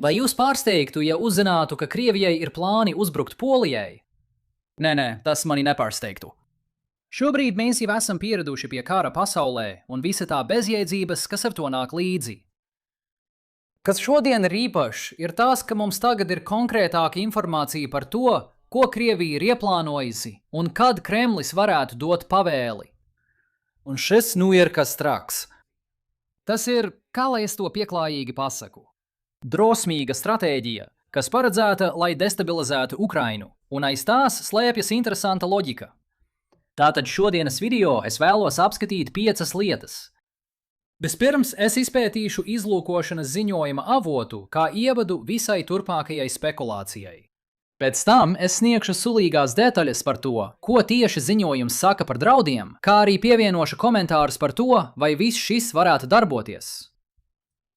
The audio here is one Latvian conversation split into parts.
Vai jūs pārsteigtu, ja uzzinātu, ka Krievijai ir plāni uzbrukt Polijai? Nē, tas mani nepārsteigtu. Šobrīd mēs jau esam pieraduši pie kara pasaulē un visa tā bezjēdzības, kas ar to nāk līdzi. Kas šodien ir īpašs, ir tas, ka mums tagad ir konkrētāka informācija par to, ko Krievija ir ieplānojusi un kad Kremlis varētu dot pavēli. Un šis nu ir kas traks. Tas ir, kā lai es to pieklājīgi pasaku, drosmīga stratēģija, kas paredzēta, lai destabilizētu Ukrainu, un aiz tās slēpjas interesanta loģika. Tātad šodienas video es vēlos apskatīt 5 lietas. Vispirms es izpētīšu izlūkošanas ziņojuma avotu kā ievadu visai turpmākajai spekulācijai. Pēc tam es sniegšu sulīgās detaļas par to, ko tieši ziņojums saka par draudiem, kā arī pievienošu komentārus par to, vai viss šis varētu darboties.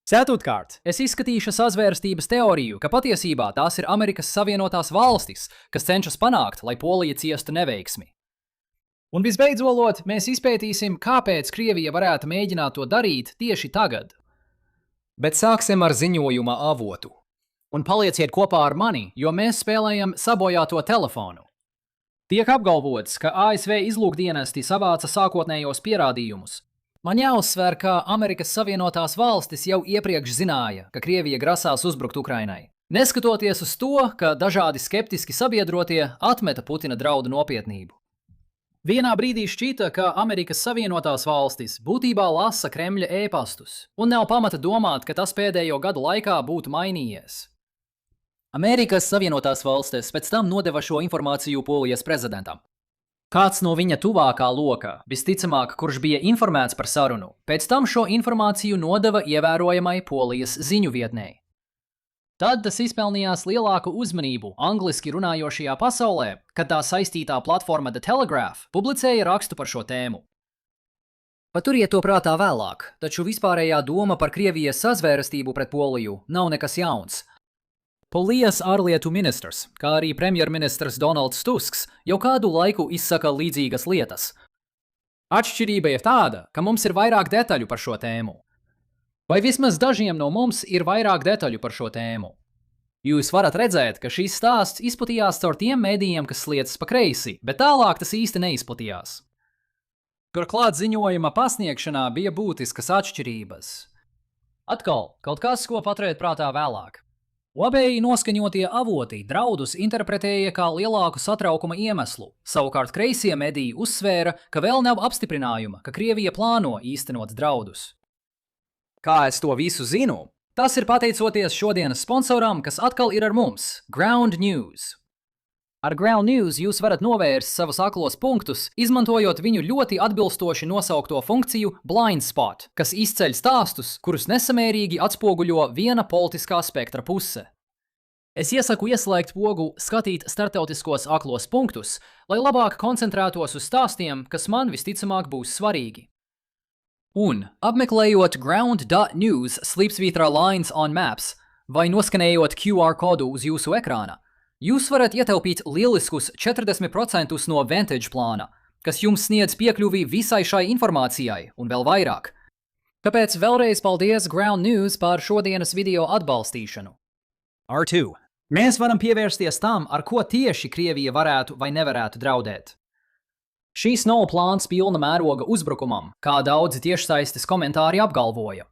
Ceturtkārt, es izskatīšu sazvērstības teoriju, ka patiesībā tās ir Amerikas Savienotās Valstis, kas cenšas panākt, lai Polija ciestu neveiksmi. Un visbeidzot, mēs izpētīsim, kāpēc Krievija varētu mēģināt to darīt tieši tagad. Bet sāksim ar ziņojuma avotu. Un palieciet kopā ar mani, jo mēs spēlējam sabojāto telefonu. Tiek apgalvots, ka ASV izlūkdienesti savāca sākotnējos pierādījumus. Man jāuzsver, ka Amerikas Savienotās Valstis jau iepriekš zināja, ka Krievija grasās uzbrukt Ukrainai. Neskatoties uz to, ka dažādi skeptiski sabiedrotie atmeta Putina draudu nopietnību. Vienā brīdī šķita, ka Amerikas Savienotās Valstis būtībā lasa Kremļa ēpastus, un nav pamata domāt, ka tas pēdējo gadu laikā būtu mainījies. Amerikas Savienotās Valstis pēc tam nodeva šo informāciju Polijas prezidentam. Kāds no viņa tuvākā loka, visticamāk, kurš bija informēts par sarunu, pēc tam šo informāciju nodeva ievērojamai Polijas ziņu vietnei. Tad tas izpelnījās lielāku uzmanību angliski runājošajā pasaulē, kad tā saistītā platforma The Telegraph publicēja rakstu par šo tēmu. Paturiet to prātā vēlāk, taču vispārējā doma par Krievijas sazvērestību pret Poliju nav nekas jauns. Polijas ārlietu ministrs, kā arī premjerministrs Donalds Tusks, jau kādu laiku izsaka līdzīgas lietas. Atšķirība ir tāda, ka mums ir vairāk detaļu par šo tēmu. Vai vismaz dažiem no mums ir vairāk detaļu par šo tēmu. Jūs varat redzēt, ka šīs stāsts izplatījās caur tiem mēdījiem, kas sliecas pa kreisi, bet tālāk tas īsti neizplatījās. Turklāt ziņojuma pasniegšanā bija būtiskas atšķirības. Atkal, kaut kas, ko paturēt prātā vēlāk. Labēji noskaņotie avoti draudus interpretēja kā lielāku satraukuma iemeslu, savukārt kreisie mediji uzsvēra, ka vēl nav apstiprinājuma, ka Krievija plāno īstenot draudus. Kā es to visu zinu? Tas ir pateicoties šodienas sponsoram, kas atkal ir ar mums – Ground News. Ar Ground News jūs varat novērst savus aklos punktus, izmantojot viņu ļoti atbilstoši nosaukto funkciju Blind Spot, kas izceļ stāstus, kurus nesamērīgi atspoguļo viena politiskā spektra puse. Es iesaku ieslēgt pogu skatīt starptautiskos aklos punktus, lai labāk koncentrētos uz stāstiem, kas man visticamāk būs svarīgi. Un, apmeklējot ground.news/lines on maps vai noskanējot QR kodu uz jūsu ekrāna, jūs varat ietaupīt lieliskus 40% no Vantage plāna, kas jums sniedz piekļuvi visai šai informācijai un vēl vairāk. Tāpēc vēlreiz paldies Ground News par šodienas video atbalstīšanu. R2. Mēs varam pievērsties tam, ar ko tieši Krievija varētu vai nevarētu draudēt. Šīs nav plāns pilna mēroga uzbrukumam, kā daudzi tiešsaistes komentāri apgalvoja.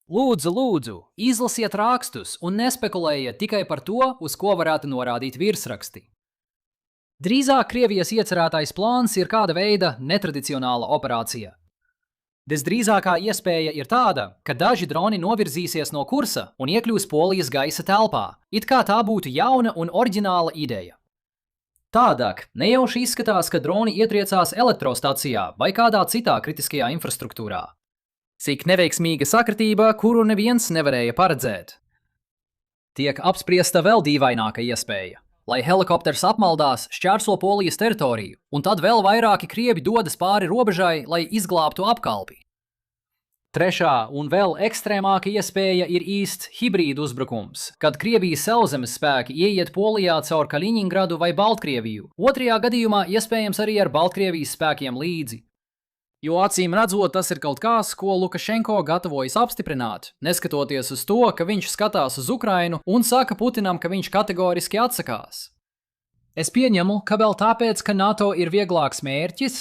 Lūdzu, izlasiet rakstus un nespekulējiet tikai par to, uz ko varētu norādīt virsraksti. Drīzāk Krievijas iecerētais plāns ir kāda veida netradicionāla operācija. Visdrīzākā iespēja ir tāda, ka daži droni novirzīsies no kursa un iekļūs Polijas gaisa telpā, it kā tā būtu jauna un oriģināla ideja. Tādāk, nejauši izskatās, ka droni ietriecās elektrostacijā vai kādā citā kritiskajā infrastruktūrā. Cik neveiksmīga sakritība, kuru neviens nevarēja paredzēt. Tiek apspriesta vēl dīvaināka iespēja, lai helikopters apmaldās, šķērso Polijas teritoriju, un tad vēl vairāki krievi dodas pāri robežai, lai izglābtu apkalpi. Trešā un vēl ekstrēmāka iespēja ir īsts hibrīdu uzbrukums, kad Krievijas sauszemes spēki ieiet Polijā caur Kaļiņingradu vai Baltkrieviju, otrajā gadījumā iespējams arī ar Baltkrievijas spēkiem līdzi. Jo acīm redzot, tas ir kaut kas, ko Lukašenko gatavojas apstiprināt, neskatoties uz to, ka viņš skatās uz Ukrainu un saka Putinam, ka viņš kategoriski atsakās. Es pieņemu, ka vēl tāpēc, ka NATO ir vieglāks mērķis?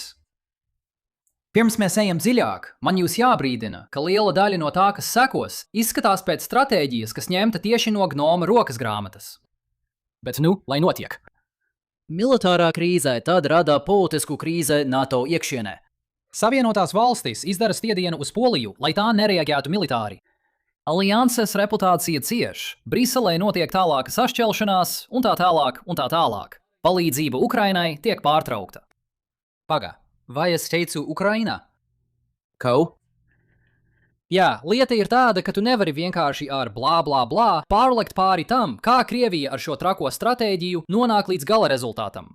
Pirms mēs ejam dziļāk, man jūs jābrīdina, ka liela daļa no tā, kas sekos, izskatās pēc stratēģijas, kas ņemta tieši no Gnoma rokas grāmatas. Bet lai notiek. Militārā krīze tad rada politisku krīzi NATO iekšienē. Savienotās valstis izdara spiedienu uz Poliju, lai tā nereaģētu militāri. Alianses reputācija cieš, Briselē notiek tālāka sašķelšanās un tā tālāk un tā tālāk. Palīdzība Ukrainai tiek pārtraukta. Paga, vai es teicu Ukraina? Kau? Jā, lieta ir tāda, ka tu nevari vienkārši ar blā blā blā pārlekt pāri tam, kā Krievija ar šo trako stratēģiju nonāk līdz gala rezultātam.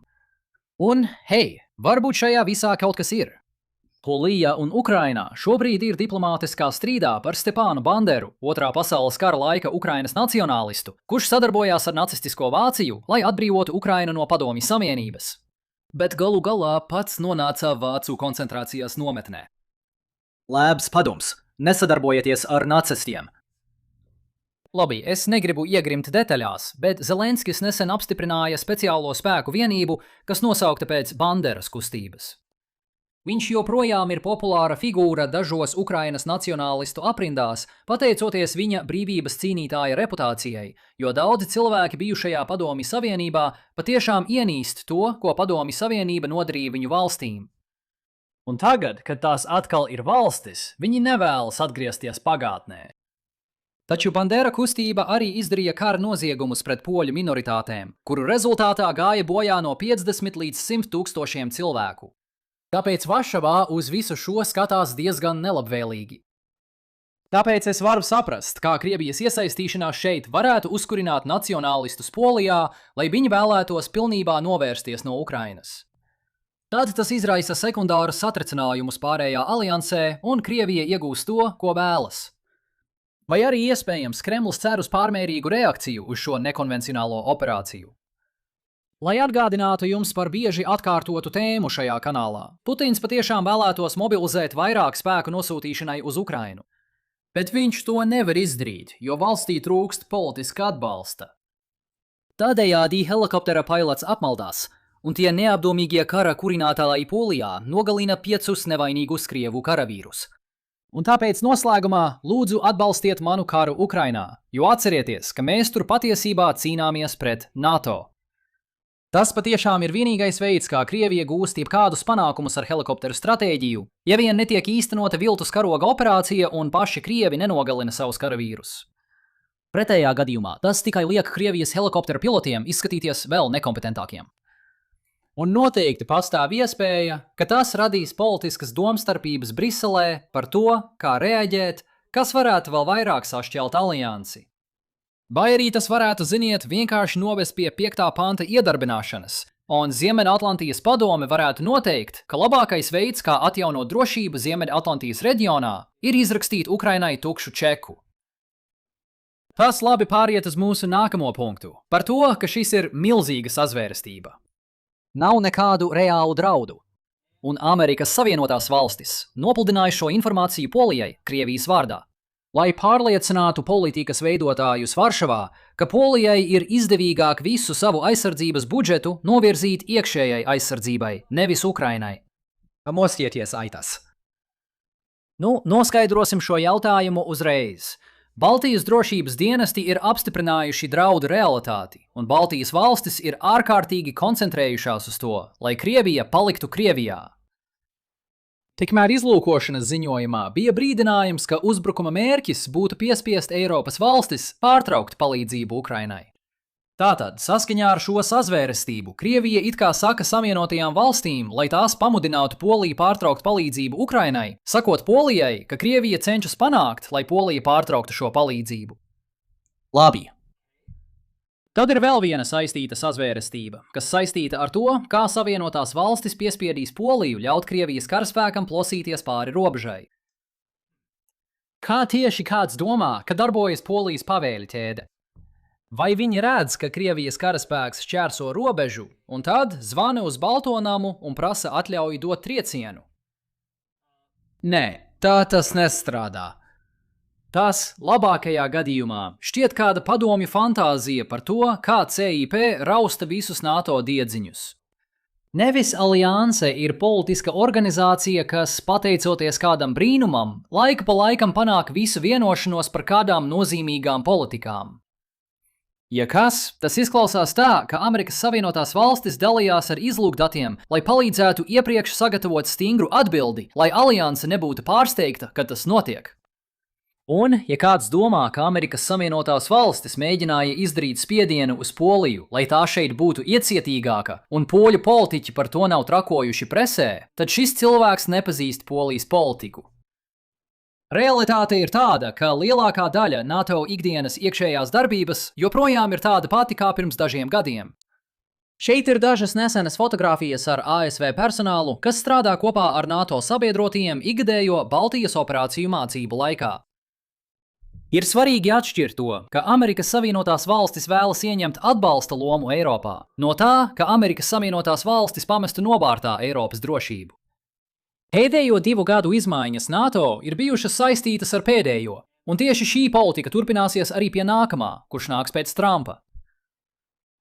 Un, hei, varbūt šajā visā kaut kas ir. Polija un Ukraina šobrīd ir diplomātiskā strīdā par Stepānu Banderu, Otrā pasaules kara laika Ukrainas nacionālistu, kurš sadarbojās ar nacistisko Vāciju, lai atbrīvotu Ukrainu no Padomju Savienības. Bet galu galā pats nonāca Vācu koncentrācijas nometnē. Labs padoms, nesadarbojieties ar nacistiem. Labi, es negribu iegrimt detaļās, bet Zelenskis nesen apstiprināja speciālo spēku vienību, kas nosaukta pēc Banderas kustības. Viņš joprojām ir populāra figūra dažos Ukrainas nacionālistu aprindās, pateicoties viņa brīvības cīnītāja reputācijai, jo daudzi cilvēki bijušajā Padomju Savienībā patiešām ienīst to, ko Padomju Savienība nodarīja viņu valstīm. Un tagad, kad tās atkal ir valstis, viņi nevēlas atgriezties pagātnē. Taču Bandera kustība arī izdarīja kara noziegumus pret poļu minoritātēm, kuru rezultātā gāja bojā no 50 līdz 100 tūkstošiem cilvēku. Tāpēc Varšavā uz visu šo skatās diezgan nelabvēlīgi. Tāpēc es varu saprast, kā Krievijas iesaistīšanās šeit varētu uzkurināt nacionālistus Polijā, lai viņi vēlētos pilnībā novērsties no Ukrainas. Tad tas izraisa sekundārus satricinājumus pārējā aliansē, un Krievija iegūst to, ko vēlas. Vai arī iespējams Kremlis cer uz pārmērīgu reakciju uz šo nekonvencionālo operāciju. Lai atgādinātu jums par bieži atkārtotu tēmu šajā kanālā, Putins patiešām vēlētos mobilizēt vairāk spēku nosūtīšanai uz Ukrainu. Bet viņš to nevar izdarīt, jo valstī trūkst politiska atbalsta. Tādējādi helikoptera pilots apmaldās, un tie neapdomīgie kara kurinātāji Polijā nogalina 5 nevainīgus krievu karavīrus. Un tāpēc noslēgumā lūdzu atbalstiet manu karu Ukrainā, jo atcerieties, ka mēs tur patiesībā cīnāmies pret NATO. Tas patiešām ir vienīgais veids, kā Krievija gūst jebkādus panākumus ar helikopteru stratēģiju, ja vien netiek īstenota viltus karoga operācija un paši Krievi nenogalina savus karavīrus. Pretējā gadījumā tas tikai liek Krievijas helikopteru pilotiem izskatīties vēl nekompetentākiem. Un noteikti pastāv iespēja, ka tas radīs politiskas domstarpības Briselē par to, kā reaģēt, kas varētu vēl vairāk sašķelt aliansi. Vai arī tas varētu, ziniet, vienkārši novest pie 5. panta iedarbināšanas, un Ziemeļatlantijas padome varētu noteikt, ka labākais veids, kā atjaunot drošību Ziemeļatlantijas reģionā, ir izrakstīt Ukrainai tukšu čeku. Tas labi pāriet uz mūsu nākamo punktu, par to, ka šis ir milzīga sazvērestība. Nav nekādu reālu draudu, un Amerikas Savienotās valstis nopludināja šo informāciju Polijai, Krievijas vārdā, lai pārliecinātu politikas veidotājus Varšavā, ka Polijai ir izdevīgāk visu savu aizsardzības budžetu novirzīt iekšējai aizsardzībai, nevis Ukrainai. Pamostieties, aitas! Noskaidrosim šo jautājumu uzreiz. Baltijas drošības dienesti ir apstiprinājuši draudu realitāti, un Baltijas valstis ir ārkārtīgi koncentrējušās uz to, lai Krievija paliktu Krievijā. Tikmēr izlūkošanas ziņojumā bija brīdinājums, ka uzbrukuma mērķis būtu piespiest Eiropas valstis pārtraukt palīdzību Ukrainai. Tātad, saskaņā ar šo sazvērestību, Krievija it kā saka Savienotajām valstīm, lai tās pamudinātu Poliju pārtraukt palīdzību Ukrainai, sakot Polijai, ka Krievija cenšas panākt, lai Polija pārtrauktu šo palīdzību. Labi. Tad ir vēl viena saistīta sazvērestība, kas saistīta ar to, kā Savienotās valstis piespiedīs Poliju ļaut Krievijas karaspēkam plosīties pāri robežai. Kā tieši kāds domā, ka darbojas Polijas pavēļu ķēde? Vai viņi redz, ka Krievijas karaspēks šķērso robežu, un tad zvana uz Balto namu un prasa atļauju dot triecienu? Nē, tā tas nestrādā. Tas, labākajā gadījumā, šķiet kāda padomju fantāzija par to, kā CIP rausta visus NATO diedziņus. Nevis alianse ir politiska organizācija, kas, pateicoties kādam brīnumam, laika pa laikam panāk visu vienošanos par kādām nozīmīgām politikām. Ja kas, tas izklausās tā, ka Amerikas Savienotās Valstis dalījās ar izlūkdatiem, lai palīdzētu iepriekš sagatavot stingru atbildi, lai alianse nebūtu pārsteigta, kad tas notiek. Un, ja kāds domā, ka Amerikas Savienotās Valstis mēģināja izdarīt spiedienu uz Poliju, lai tā šeit būtu iecietīgāka, un poļu politiķi par to nav trakojuši presē, tad šis cilvēks nepazīst Polijas politiku. Realitāte ir tāda, ka lielākā daļa NATO ikdienas iekšējās darbības joprojām ir tāda pati kā pirms dažiem gadiem. Šeit ir dažas nesenas fotogrāfijas ar ASV personālu, kas strādā kopā ar NATO sabiedrotiem ikgadējo Baltijas operāciju mācību laikā. Ir svarīgi atšķirt to, ka Amerikas Savienotās Valstis vēlas ieņemt atbalsta lomu Eiropā, no tā, ka Amerikas Savienotās Valstis pamestu novārtā Eiropas drošību. Pēdējo 2 gadu izmaiņas NATO ir bijušas saistītas ar pēdējo, un tieši šī politika turpināsies arī pie nākamā, kurš nāks pēc Trumpa.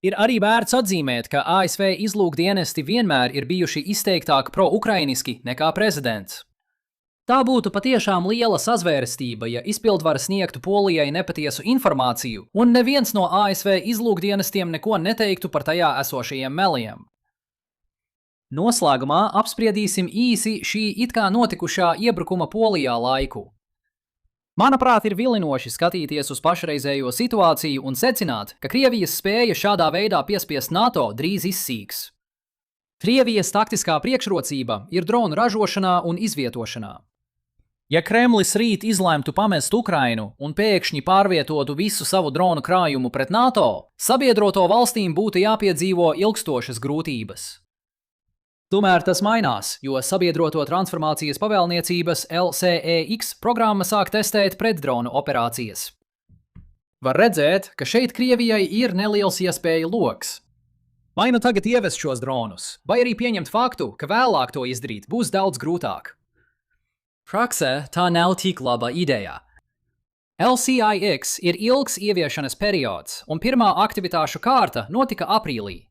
Ir arī vērts atzīmēt, ka ASV izlūkdienesti vienmēr ir bijuši izteiktāk pro-ukrainiski nekā prezidents. Tā būtu patiešām liela sazvērestība, ja izpildvara sniegtu Polijai nepatiesu informāciju, un neviens no ASV izlūkdienestiem neko neteiktu par tajā esošajiem meliem. Noslēgumā apspriedīsim īsi šī it kā notikušā iebrukuma Polijā laiku. Manuprāt, ir vilinoši skatīties uz pašreizējo situāciju un secināt, ka Krievijas spēja šādā veidā piespiest NATO drīz izsīks. Krievijas taktiskā priekšrocība ir dronu ražošanā un izvietošanā. Ja Kremlis rīt izlemtu pamest Ukrainu un pēkšņi pārvietotu visu savu dronu krājumu pret NATO, sabiedroto valstīm būtu jāpiedzīvo ilgstošas grūtības. Tomēr tas mainās, jo sabiedroto transformācijas pavēlniecības LCEX programma sāk testēt pretdronu operācijas. Var redzēt, ka šeit Krievijai ir neliels iespēju loks. Vai nu tagad ievest šos dronus, vai arī pieņemt faktu, ka vēlāk to izdarīt būs daudz grūtāk. Praksē tā nav tik laba ideja. LCIX ir ilgs ieviešanas periods, un pirmā aktivitāšu kārta notika aprīlī.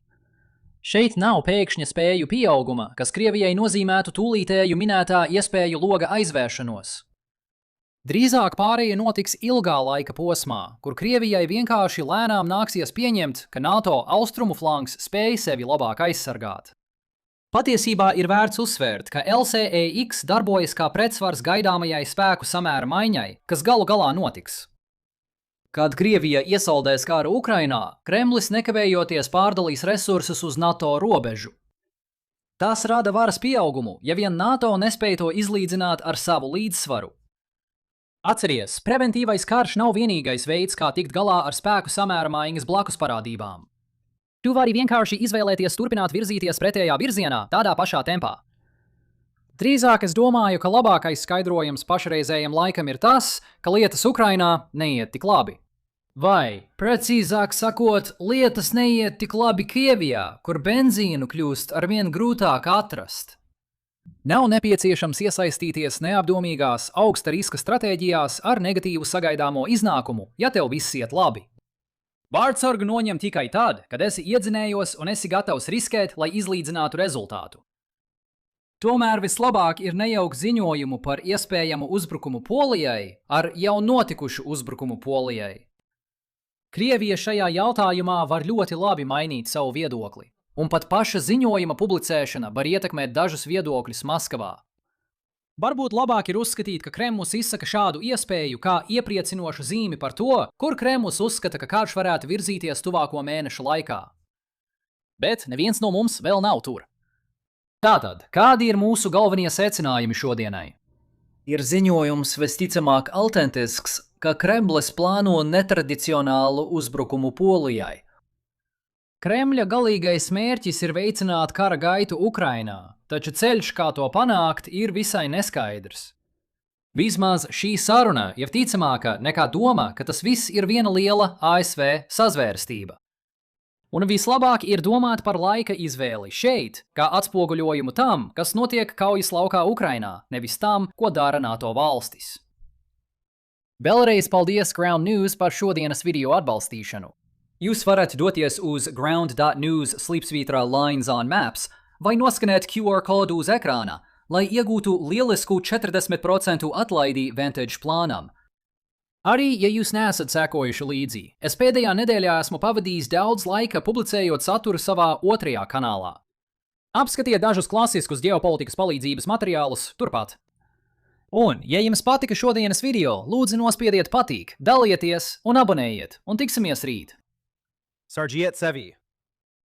Šeit nav pēkšņa spēju pieauguma, kas Krievijai nozīmētu tūlītēju minētā iespēju loga aizvēršanos. Drīzāk pārēja notiks ilgā laika posmā, kur Krievijai vienkārši lēnām nāksies pieņemt, ka NATO austrumu flanks spēj sevi labāk aizsargāt. Patiesībā ir vērts uzsvērt, ka LCEX darbojas kā pretsvars gaidāmajai spēku samēra maiņai, kas galu galā notiks. Kad Krievija iesaldēs karu Ukrainā, Kremlis nekavējoties pārdalīs resursus uz NATO robežu. Tas rada varas pieaugumu, ja vien NATO nespēj to izlīdzināt ar savu līdzsvaru. Atceries, preventīvais karš nav vienīgais veids, kā tikt galā ar spēku samēra maiņas blakus parādībām. Tu vari vienkārši izvēlēties turpināt virzīties pretējā virzienā, tādā pašā tempā. Drīzāk es domāju, ka labākais skaidrojums pašreizējam laikam ir tas, ka lietas Ukrainā neiet tik labi. Vai, precīzāk sakot, lietas neiet tik labi Krievijā, kur benzīnu kļūst arvien grūtāk atrast. Nav nepieciešams iesaistīties neapdomīgās, augsta riska stratēģijās ar negatīvu sagaidāmo iznākumu, ja tev viss iet labi. Vārdsargu noņem tikai tad, kad esi iedzinējos un esi gatavs riskēt, lai izlīdzinātu rezultātu. Tomēr vislabāk ir nejaukt ziņojumu par iespējamu uzbrukumu Polijai ar jau notikušu uzbrukumu Polijai. Krievija šajā jautājumā var ļoti labi mainīt savu viedokli, un pat paša ziņojuma publicēšana var ietekmēt dažus viedokļus Maskavā. Varbūt labāk ir uzskatīt, ka Kremlis izsaka šādu iespēju kā iepriecinošu zīmi par to, kur Kremlis uzskata, ka karš varētu virzīties tuvāko mēnešu laikā. Bet neviens no mums vēl nav tur. Tātad, kādi ir mūsu galvenie secinājumi šodienai? Ir ziņojums visticamāk autentisks, ka Kremlis plāno netradicionālu uzbrukumu Polijai. Kremļa galīgais mērķis ir veicināt kara gaitu Ukrainā, taču ceļš, kā to panākt, ir visai neskaidrs. Vismaz šī saruna ir ticamāka nekā doma, ka tas viss ir viena liela ASV sazvērstība. Un vislabāk ir domāt par laika izvēli šeit, kā atspoguļojumu tam, kas notiek kaujas laukā Ukrainā, nevis tam, ko dara NATO valstis. Vēlreiz paldies Ground News par šodienas video atbalstīšanu. Jūs varat doties uz ground.news/lines on maps vai noskanēt QR kodu uz ekrāna, lai iegūtu lielisku 40% atlaidi Vantage plānam. Arī, ja jūs neesat sekojuši līdzi, es pēdējā nedēļā esmu pavadījis daudz laika publicējot saturu savā otrajā kanālā. Apskatiet dažus klasiskus ģeopolitikas palīdzības materiālus turpat. Un, ja jums patika šodienas video, lūdzu nospiediet patīk, dalieties un abonējiet, un tiksimies rīt! Sarjiet Sevi.